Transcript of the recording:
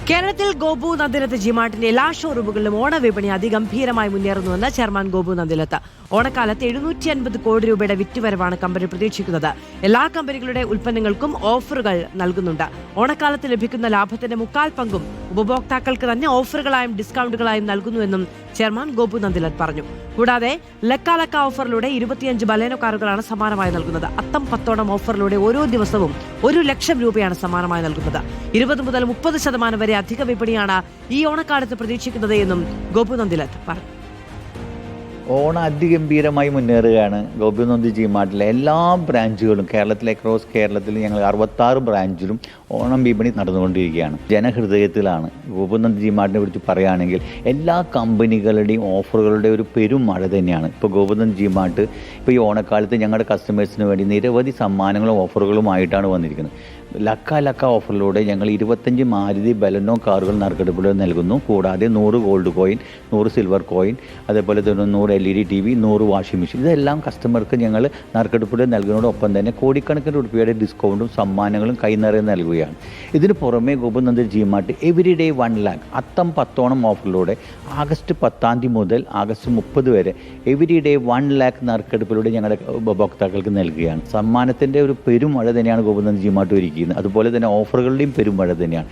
കേരളത്തിൽ ഗോപു നന്ദിലത്ത് ജിമാർട്ടിന്റെ എല്ലാ ഷോറൂമുകളിലും ഓണവിപണി അതിഗംഭീരമായി മുന്നേറുന്നുവെന്ന് ചെയർമാൻ ഗോപു നന്ദിലത്ത്. ഓണക്കാലത്ത് 750 കോടി രൂപയുടെ വിറ്റുവരവാണ് കമ്പനി പ്രതീക്ഷിക്കുന്നത്. എല്ലാ കമ്പനികളുടെ ഉൽപ്പന്നങ്ങൾക്കും ഓഫറുകൾ നൽകുന്നുണ്ട്. ഓണക്കാലത്ത് ലഭിക്കുന്ന ലാഭത്തിന്റെ 1/4 പങ്കും ഉപഭോക്താക്കൾക്ക് തന്നെ ഓഫറുകളായും ഡിസ്കൗണ്ടുകളായും നൽകുന്നുവെന്നും ചെയർമാൻ ഗോപു നന്ദിലത്ത് പറഞ്ഞു. കൂടാതെ ലക്ക ഓഫറിലൂടെ 25 ബലേനോ കാറുകളാണ് സമ്മാനമായി നൽകുന്നത്. അത്തം പത്തോണം ഓഫറിലൂടെ ഓരോ ദിവസവും 1 ലക്ഷം രൂപയാണ് സമ്മാനമായി നൽകുന്നത്. 20 മുതൽ 30% വരെ അധിക വിപണിയാണ് ഈ ഓണക്കാലത്ത് പ്രതീക്ഷിക്കുന്നത് എന്നും ഗോപു നന്ദിലത്ത് പറഞ്ഞു. ഓണം അതിഗംഭീരമായി മുന്നേറുകയാണ്. ഗോപു നന്ദി ജിമാർട്ടിലെ എല്ലാ ബ്രാഞ്ചുകളും ക്രോസ് കേരളത്തിൽ ഞങ്ങൾ 66 ബ്രാഞ്ചിലും ഓണം വിപണി നടന്നുകൊണ്ടിരിക്കുകയാണ്. ജനഹൃദയത്തിലാണ്. ഗോപു നന്ദി ജിമാർട്ടിനെ കുറിച്ച് പറയുകയാണെങ്കിൽ എല്ലാ കമ്പനികളുടെയും ഓഫറുകളുടെ ഒരു പെരുമഴ തന്നെയാണ്. ഇപ്പോൾ ഗോപു നന്ദി ജിമാർട്ട് ഇപ്പോൾ ഈ ഓണക്കാലത്ത് ഞങ്ങളുടെ കസ്റ്റമേഴ്സിന് വേണ്ടി നിരവധി സമ്മാനങ്ങളും ഓഫറുകളുമായിട്ടാണ് വന്നിരിക്കുന്നത്. ലക്ക ഓഫറിലൂടെ ഞങ്ങൾ 25 മാരുതി ബലനോ കാറുകൾ നറുക്കെടുപ്പിലൂടെ നൽകുന്നു. കൂടാതെ 100 ഗോൾഡ് കോയിൻ, 100 സിൽവർ കോയിൻ, അതേപോലെ തന്നെ 100 LED TV, 100 വാഷിംഗ് മെഷീൻ, ഇതെല്ലാം കസ്റ്റമർക്ക് ഞങ്ങൾ നറുക്കെടുപ്പിലൂടെ നൽകുന്നതോടൊപ്പം തന്നെ കോടിക്കണക്കിന് രൂപയുടെ ഡിസ്കൗണ്ടും സമ്മാനങ്ങളും കൈനിറയെ നൽകുകയാണ്. ഇതിന് പുറമെ ഗോപു നന്ദി ജിമാർട്ട് എവരിഡേ 1 ലാക്ക് അത്തം പത്തോണം ഓഫറിലൂടെ ആഗസ്റ്റ് 10 മുതൽ ആഗസ്റ്റ് 30 വരെ എവരിഡേ 1 ലാക്ക് നറുക്കെടുപ്പിലൂടെ ഞങ്ങളുടെ ഉപഭോക്താക്കൾക്ക് നൽകുകയാണ്. സമ്മാനത്തിൻ്റെ ഒരു പെരുമഴ തന്നെയാണ് ഗോപു നന്ദി ജിമാർട്ട് ഒരുക്കിയത്. അതുപോലെ തന്നെ ഓഫറുകളുടെയും പെരുമഴ തന്നെയാണ്.